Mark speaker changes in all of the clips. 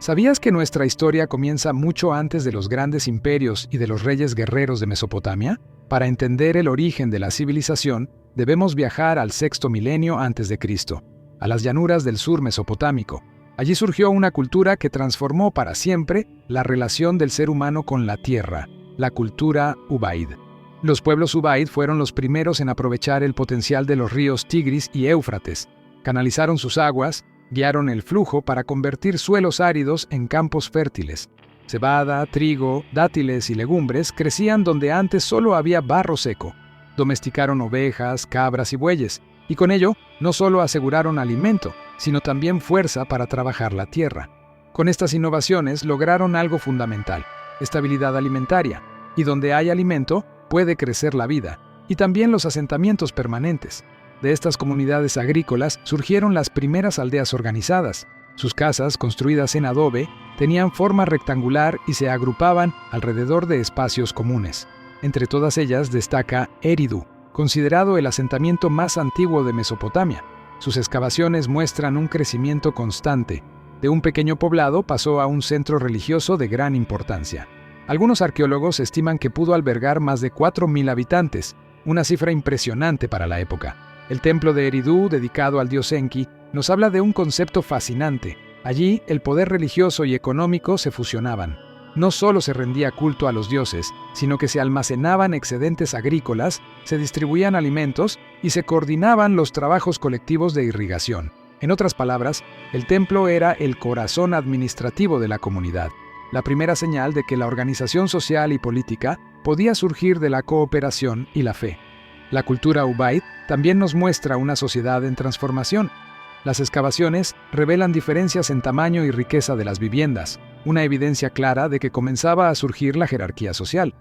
Speaker 1: ¿Sabías que nuestra historia comienza mucho antes de los grandes imperios y de los reyes guerreros de Mesopotamia? Para entender el origen de la civilización, debemos viajar al sexto milenio antes de Cristo, a las llanuras del sur mesopotámico. Allí surgió una cultura que transformó para siempre la relación del ser humano con la tierra, la cultura Ubaid. Los pueblos Ubaid fueron los primeros en aprovechar el potencial de los ríos Tigris y Éufrates. Canalizaron sus aguas, guiaron el flujo para convertir suelos áridos en campos fértiles. Cebada, trigo, dátiles y legumbres crecían donde antes solo había barro seco. Domesticaron ovejas, cabras y bueyes, y con ello no solo aseguraron alimento, sino también fuerza para trabajar la tierra. Con estas innovaciones lograron algo fundamental: estabilidad alimentaria, y donde hay alimento puede crecer la vida, y también los asentamientos permanentes. De estas comunidades agrícolas surgieron las primeras aldeas organizadas. Sus casas, construidas en adobe, tenían forma rectangular y se agrupaban alrededor de espacios comunes. Entre todas ellas destaca Eridu, considerado el asentamiento más antiguo de Mesopotamia. Sus excavaciones muestran un crecimiento constante. De un pequeño poblado pasó a un centro religioso de gran importancia. Algunos arqueólogos estiman que pudo albergar más de 4.000 habitantes, una cifra impresionante para la época. El templo de Eridu, dedicado al dios Enki, nos habla de un concepto fascinante. Allí, el poder religioso y económico se fusionaban. No solo se rendía culto a los dioses, sino que se almacenaban excedentes agrícolas, se distribuían alimentos y se coordinaban los trabajos colectivos de irrigación. En otras palabras, el templo era el corazón administrativo de la comunidad, la primera señal de que la organización social y política podía surgir de la cooperación y la fe. La cultura Ubaid también nos muestra una sociedad en transformación. Las excavaciones revelan diferencias en tamaño y riqueza de las viviendas, una evidencia clara de que comenzaba a surgir la jerarquía social.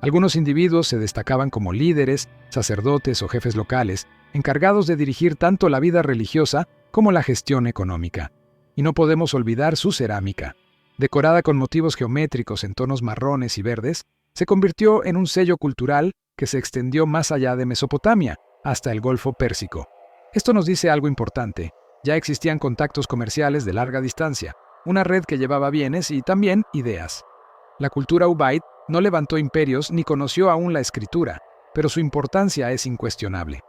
Speaker 1: Algunos individuos se destacaban como líderes, sacerdotes o jefes locales, encargados de dirigir tanto la vida religiosa como la gestión económica. Y no podemos olvidar su cerámica. Decorada con motivos geométricos en tonos marrones y verdes, se convirtió en un sello cultural que se extendió más allá de Mesopotamia, hasta el Golfo Pérsico. Esto nos dice algo importante. Ya existían contactos comerciales de larga distancia, una red que llevaba bienes y también ideas. La cultura Ubaid no levantó imperios ni conoció aún la escritura, pero su importancia es incuestionable.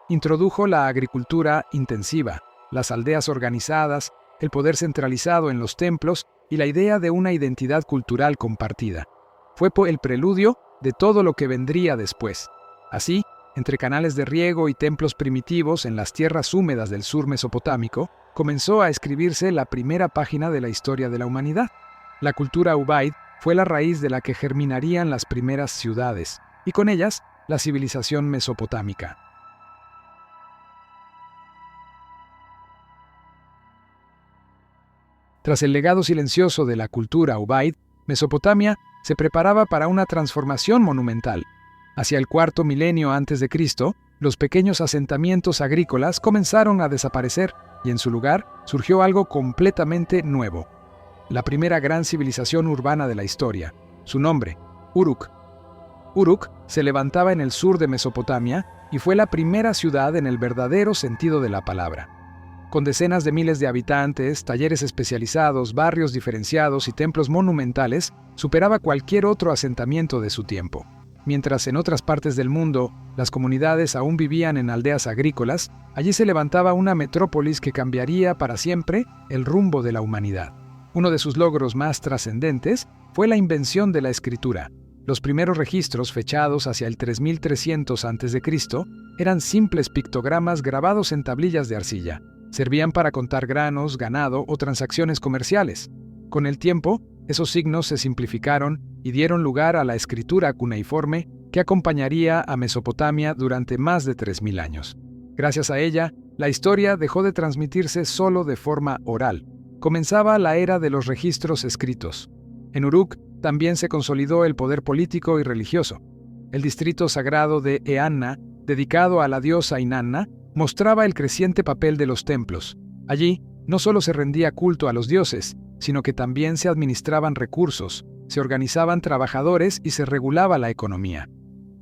Speaker 1: Introdujo la agricultura intensiva, las aldeas organizadas, el poder centralizado en los templos y la idea de una identidad cultural compartida. Fue el preludio de todo lo que vendría después. Así, entre canales de riego y templos primitivos en las tierras húmedas del sur mesopotámico, comenzó a escribirse la primera página de la historia de la humanidad. La cultura Ubaid fue la raíz de la que germinarían las primeras ciudades, y con ellas, la civilización mesopotámica. Tras el legado silencioso de la cultura Ubaid, Mesopotamia se preparaba para una transformación monumental. Hacia el cuarto milenio antes de Cristo, los pequeños asentamientos agrícolas comenzaron a desaparecer y en su lugar surgió algo completamente nuevo. La primera gran civilización urbana de la historia. Su nombre, Uruk. Uruk se levantaba en el sur de Mesopotamia y fue la primera ciudad en el verdadero sentido de la palabra. Con decenas de miles de habitantes, talleres especializados, barrios diferenciados y templos monumentales, superaba cualquier otro asentamiento de su tiempo. Mientras en otras partes del mundo las comunidades aún vivían en aldeas agrícolas, allí se levantaba una metrópolis que cambiaría para siempre el rumbo de la humanidad. Uno de sus logros más trascendentes fue la invención de la escritura. Los primeros registros, fechados hacia el 3300 a.C., eran simples pictogramas grabados en tablillas de arcilla. Servían para contar granos, ganado o transacciones comerciales. Con el tiempo, esos signos se simplificaron y dieron lugar a la escritura cuneiforme que acompañaría a Mesopotamia durante más de 3.000 años. Gracias a ella, la historia dejó de transmitirse solo de forma oral. Comenzaba la era de los registros escritos. En Uruk también se consolidó el poder político y religioso. El distrito sagrado de Eanna, dedicado a la diosa Inanna, mostraba el creciente papel de los templos. Allí, no solo se rendía culto a los dioses, sino que también se administraban recursos, se organizaban trabajadores y se regulaba la economía.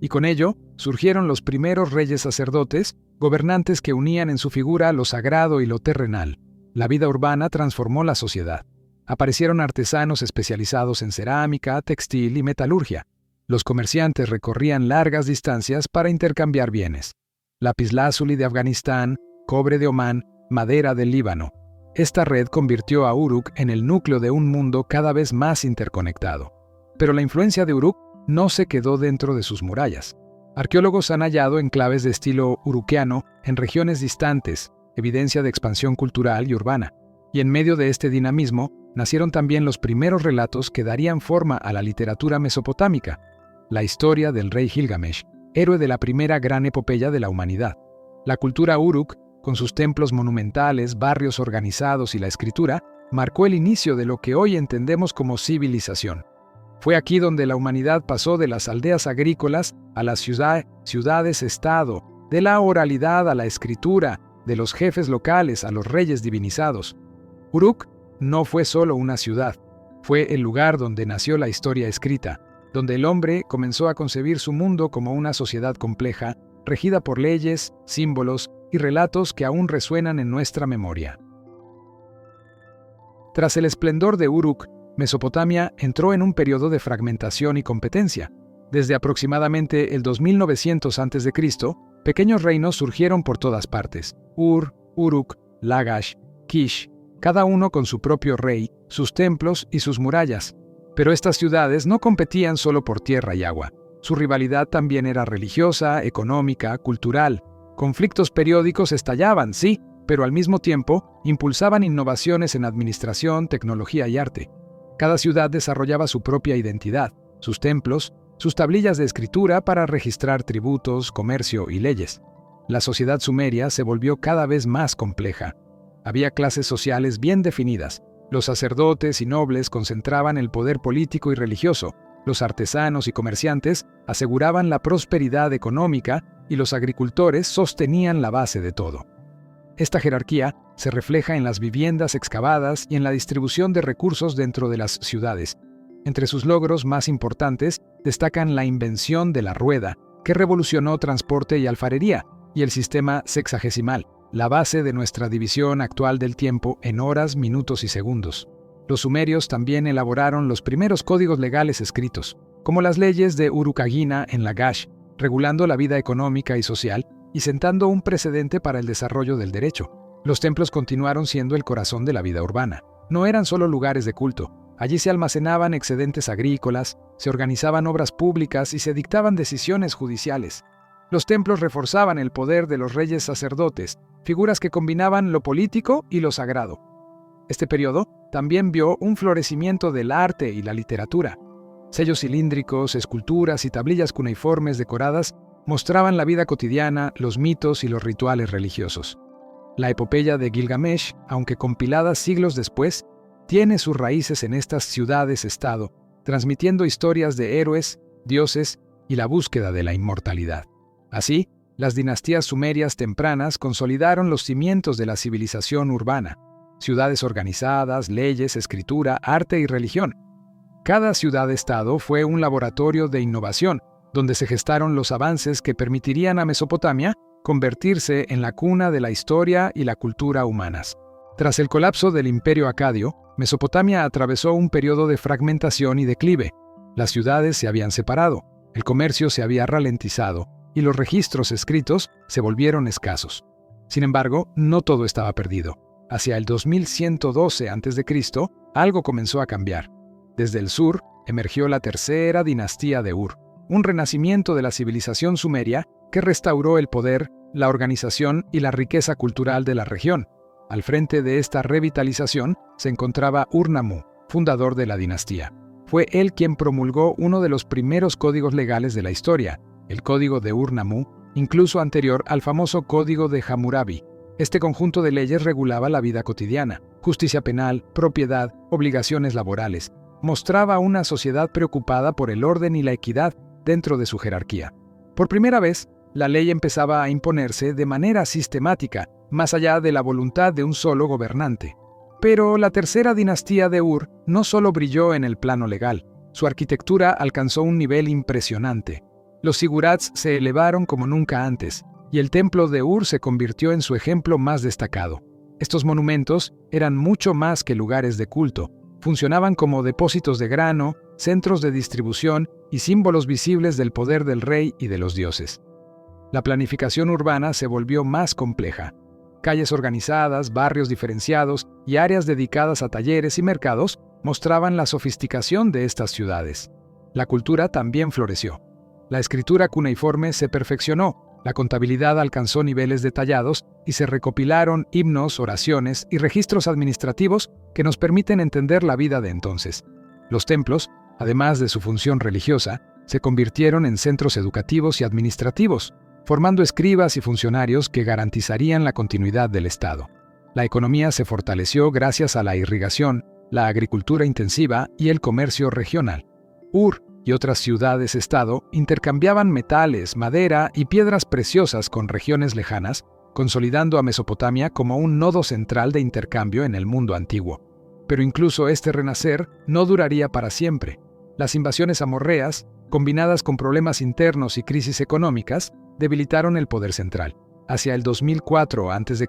Speaker 1: Y con ello, surgieron los primeros reyes sacerdotes, gobernantes que unían en su figura lo sagrado y lo terrenal. La vida urbana transformó la sociedad. Aparecieron artesanos especializados en cerámica, textil y metalurgia. Los comerciantes recorrían largas distancias para intercambiar bienes. Lapislázuli de Afganistán, cobre de Omán, madera del Líbano. Esta red convirtió a Uruk en el núcleo de un mundo cada vez más interconectado. Pero la influencia de Uruk no se quedó dentro de sus murallas. Arqueólogos han hallado enclaves de estilo uruquiano en regiones distantes, evidencia de expansión cultural y urbana. Y en medio de este dinamismo, nacieron también los primeros relatos que darían forma a la literatura mesopotámica, la historia del rey Gilgamesh, héroe de la primera gran epopeya de la humanidad. La cultura Uruk, con sus templos monumentales, barrios organizados y la escritura, marcó el inicio de lo que hoy entendemos como civilización. Fue aquí donde la humanidad pasó de las aldeas agrícolas a las ciudades-estado, de la oralidad a la escritura, de los jefes locales a los reyes divinizados. Uruk no fue solo una ciudad, fue el lugar donde nació la historia escrita, donde el hombre comenzó a concebir su mundo como una sociedad compleja, regida por leyes, símbolos y relatos que aún resuenan en nuestra memoria. Tras el esplendor de Uruk, Mesopotamia entró en un periodo de fragmentación y competencia. Desde aproximadamente el 2900 a.C., pequeños reinos surgieron por todas partes: Ur, Uruk, Lagash, Kish, cada uno con su propio rey, sus templos y sus murallas. Pero estas ciudades no competían solo por tierra y agua. Su rivalidad también era religiosa, económica, cultural. Conflictos periódicos estallaban, sí, pero al mismo tiempo impulsaban innovaciones en administración, tecnología y arte. Cada ciudad desarrollaba su propia identidad, sus templos, sus tablillas de escritura para registrar tributos, comercio y leyes. La sociedad sumeria se volvió cada vez más compleja. Había clases sociales bien definidas. Los sacerdotes y nobles concentraban el poder político y religioso. Los artesanos y comerciantes aseguraban la prosperidad económica y los agricultores sostenían la base de todo. Esta jerarquía se refleja en las viviendas excavadas y en la distribución de recursos dentro de las ciudades. Entre sus logros más importantes destacan la invención de la rueda, que revolucionó transporte y alfarería, y el sistema sexagesimal, la base de nuestra división actual del tiempo en horas, minutos y segundos. Los sumerios también elaboraron los primeros códigos legales escritos, como las leyes de Urukagina en Lagash, regulando la vida económica y social y sentando un precedente para el desarrollo del derecho. Los templos continuaron siendo el corazón de la vida urbana. No eran solo lugares de culto. Allí se almacenaban excedentes agrícolas, se organizaban obras públicas y se dictaban decisiones judiciales. Los templos reforzaban el poder de los reyes sacerdotes, figuras que combinaban lo político y lo sagrado. Este periodo también vio un florecimiento del arte y la literatura. Sellos cilíndricos, esculturas y tablillas cuneiformes decoradas mostraban la vida cotidiana, los mitos y los rituales religiosos. La epopeya de Gilgamesh, aunque compilada siglos después, tiene sus raíces en estas ciudades-estado, transmitiendo historias de héroes, dioses y la búsqueda de la inmortalidad. Así, las dinastías sumerias tempranas consolidaron los cimientos de la civilización urbana: ciudades organizadas, leyes, escritura, arte y religión. Cada ciudad-estado fue un laboratorio de innovación, donde se gestaron los avances que permitirían a Mesopotamia convertirse en la cuna de la historia y la cultura humanas. Tras el colapso del Imperio Acadio, Mesopotamia atravesó un periodo de fragmentación y declive. Las ciudades se habían separado, el comercio se había ralentizado y los registros escritos se volvieron escasos. Sin embargo, no todo estaba perdido. Hacia el 2112 a.C., algo comenzó a cambiar. Desde el sur emergió la tercera dinastía de Ur, un renacimiento de la civilización sumeria que restauró el poder, la organización y la riqueza cultural de la región. Al frente de esta revitalización se encontraba Ur-Nammu, fundador de la dinastía. Fue él quien promulgó uno de los primeros códigos legales de la historia, el Código de Ur-Nammu, incluso anterior al famoso Código de Hammurabi. Este conjunto de leyes regulaba la vida cotidiana, justicia penal, propiedad, obligaciones laborales. Mostraba una sociedad preocupada por el orden y la equidad dentro de su jerarquía. Por primera vez, la ley empezaba a imponerse de manera sistemática, más allá de la voluntad de un solo gobernante. Pero la tercera dinastía de Ur no solo brilló en el plano legal, su arquitectura alcanzó un nivel impresionante. Los zigurats se elevaron como nunca antes, y el templo de Ur se convirtió en su ejemplo más destacado. Estos monumentos eran mucho más que lugares de culto, funcionaban como depósitos de grano, centros de distribución y símbolos visibles del poder del rey y de los dioses. La planificación urbana se volvió más compleja. Calles organizadas, barrios diferenciados y áreas dedicadas a talleres y mercados mostraban la sofisticación de estas ciudades. La cultura también floreció. La escritura cuneiforme se perfeccionó, la contabilidad alcanzó niveles detallados y se recopilaron himnos, oraciones y registros administrativos que nos permiten entender la vida de entonces. Los templos, además de su función religiosa, se convirtieron en centros educativos y administrativos, formando escribas y funcionarios que garantizarían la continuidad del Estado. La economía se fortaleció gracias a la irrigación, la agricultura intensiva y el comercio regional. Ur y otras ciudades-estado intercambiaban metales, madera y piedras preciosas con regiones lejanas, consolidando a Mesopotamia como un nodo central de intercambio en el mundo antiguo. Pero incluso este renacer no duraría para siempre. Las invasiones amorreas, combinadas con problemas internos y crisis económicas, debilitaron el poder central. Hacia el 2004 a.C.,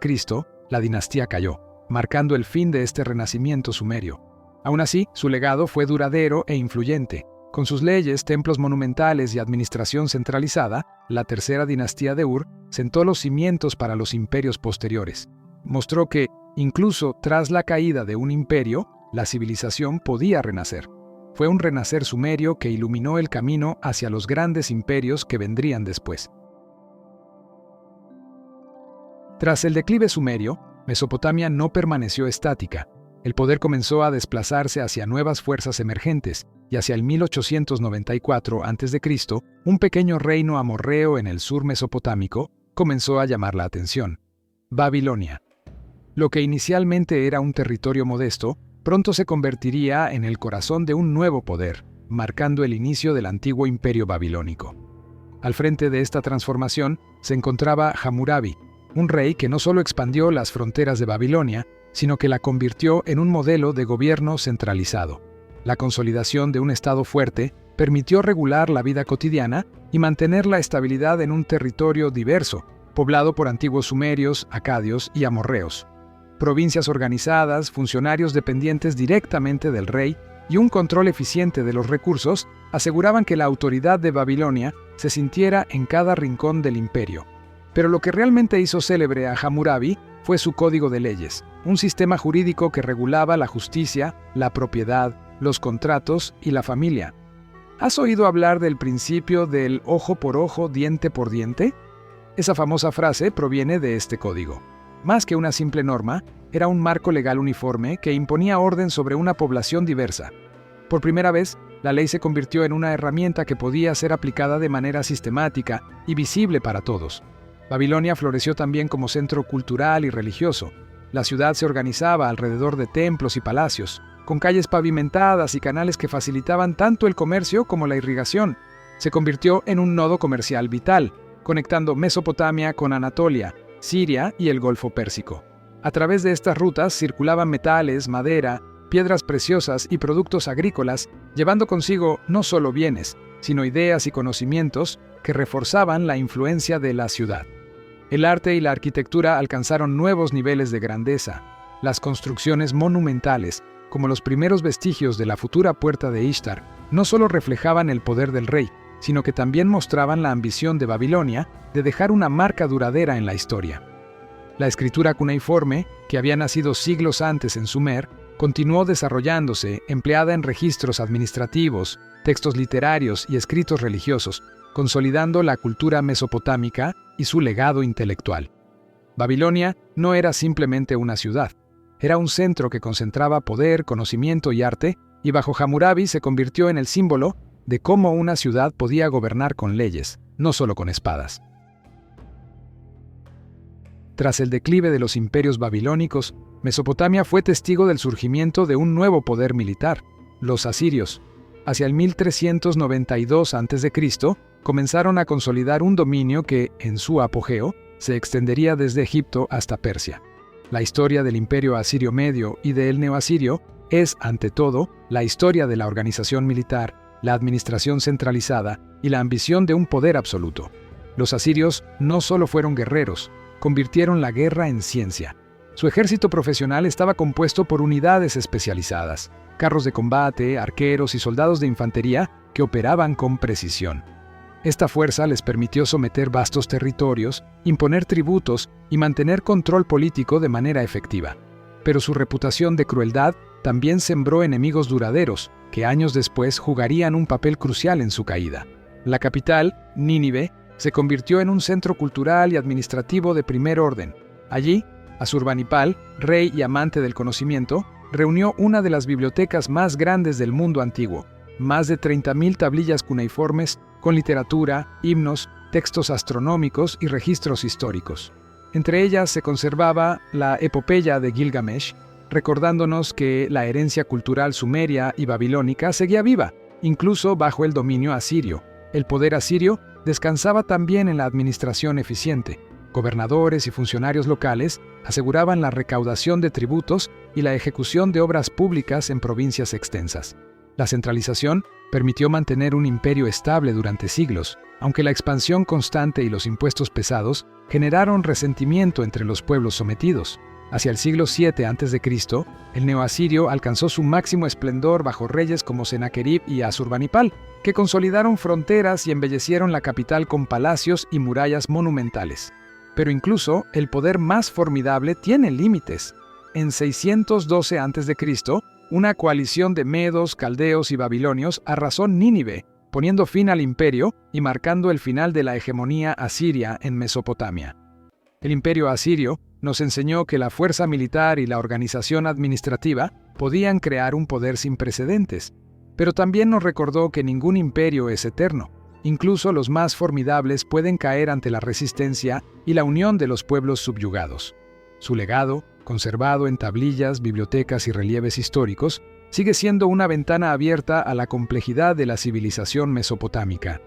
Speaker 1: la dinastía cayó, marcando el fin de este renacimiento sumerio. Aún así, su legado fue duradero e influyente. Con sus leyes, templos monumentales y administración centralizada, la tercera dinastía de Ur sentó los cimientos para los imperios posteriores. Mostró que, incluso tras la caída de un imperio, la civilización podía renacer. Fue un renacer sumerio que iluminó el camino hacia los grandes imperios que vendrían después. Tras el declive sumerio, Mesopotamia no permaneció estática. El poder comenzó a desplazarse hacia nuevas fuerzas emergentes, y hacia el 1894 a.C., un pequeño reino amorreo en el sur mesopotámico comenzó a llamar la atención: Babilonia. Lo que inicialmente era un territorio modesto, pronto se convertiría en el corazón de un nuevo poder, marcando el inicio del antiguo imperio babilónico. Al frente de esta transformación se encontraba Hammurabi, un rey que no solo expandió las fronteras de Babilonia, sino que la convirtió en un modelo de gobierno centralizado. La consolidación de un estado fuerte permitió regular la vida cotidiana y mantener la estabilidad en un territorio diverso, poblado por antiguos sumerios, acadios y amorreos. Provincias organizadas, funcionarios dependientes directamente del rey y un control eficiente de los recursos aseguraban que la autoridad de Babilonia se sintiera en cada rincón del imperio. Pero lo que realmente hizo célebre a Hammurabi fue su código de leyes, un sistema jurídico que regulaba la justicia, la propiedad, los contratos y la familia. ¿Has oído hablar del principio del ojo por ojo, diente por diente? Esa famosa frase proviene de este código. Más que una simple norma, era un marco legal uniforme que imponía orden sobre una población diversa. Por primera vez, la ley se convirtió en una herramienta que podía ser aplicada de manera sistemática y visible para todos. Babilonia floreció también como centro cultural y religioso. La ciudad se organizaba alrededor de templos y palacios, con calles pavimentadas y canales que facilitaban tanto el comercio como la irrigación. Se convirtió en un nodo comercial vital, conectando Mesopotamia con Anatolia, Siria y el Golfo Pérsico. A través de estas rutas circulaban metales, madera, piedras preciosas y productos agrícolas, llevando consigo no solo bienes, sino ideas y conocimientos que reforzaban la influencia de la ciudad. El arte y la arquitectura alcanzaron nuevos niveles de grandeza. Las construcciones monumentales, como los primeros vestigios de la futura puerta de Ishtar, no solo reflejaban el poder del rey, sino que también mostraban la ambición de Babilonia de dejar una marca duradera en la historia. La escritura cuneiforme, que había nacido siglos antes en Sumer, continuó desarrollándose, empleada en registros administrativos, textos literarios y escritos religiosos, consolidando la cultura mesopotámica y su legado intelectual. Babilonia no era simplemente una ciudad, era un centro que concentraba poder, conocimiento y arte, y bajo Hammurabi se convirtió en el símbolo de cómo una ciudad podía gobernar con leyes, no solo con espadas. Tras el declive de los imperios babilónicos, Mesopotamia fue testigo del surgimiento de un nuevo poder militar, los asirios. Hacia el 1392 a.C., comenzaron a consolidar un dominio que, en su apogeo, se extendería desde Egipto hasta Persia. La historia del Imperio Asirio Medio y del Neoasirio es, ante todo, la historia de la organización militar, la administración centralizada y la ambición de un poder absoluto. Los asirios no solo fueron guerreros, convirtieron la guerra en ciencia. Su ejército profesional estaba compuesto por unidades especializadas. carros de combate, arqueros y soldados de infantería que operaban con precisión. Esta fuerza les permitió someter vastos territorios, imponer tributos y mantener control político de manera efectiva. Pero su reputación de crueldad también sembró enemigos duraderos, que años después jugarían un papel crucial en su caída. La capital, Nínive, se convirtió en un centro cultural y administrativo de primer orden. Allí, Asurbanipal, rey y amante del conocimiento, reunió una de las bibliotecas más grandes del mundo antiguo, más de 30.000 tablillas cuneiformes con literatura, himnos, textos astronómicos y registros históricos. Entre ellas se conservaba la epopeya de Gilgamesh, recordándonos que la herencia cultural sumeria y babilónica seguía viva, incluso bajo el dominio asirio. El poder asirio descansaba también en la administración eficiente. Gobernadores y funcionarios locales aseguraban la recaudación de tributos y la ejecución de obras públicas en provincias extensas. La centralización permitió mantener un imperio estable durante siglos, aunque la expansión constante y los impuestos pesados generaron resentimiento entre los pueblos sometidos. Hacia el siglo VII a.C., el neoasirio alcanzó su máximo esplendor bajo reyes como Sennacherib y Asurbanipal, que consolidaron fronteras y embellecieron la capital con palacios y murallas monumentales. Pero incluso el poder más formidable tiene límites. En 612 a.C., una coalición de medos, caldeos y babilonios arrasó Nínive, poniendo fin al imperio y marcando el final de la hegemonía asiria en Mesopotamia. El imperio asirio nos enseñó que la fuerza militar y la organización administrativa podían crear un poder sin precedentes, pero también nos recordó que ningún imperio es eterno. Incluso los más formidables pueden caer ante la resistencia y la unión de los pueblos subyugados. Su legado, conservado en tablillas, bibliotecas y relieves históricos, sigue siendo una ventana abierta a la complejidad de la civilización mesopotámica.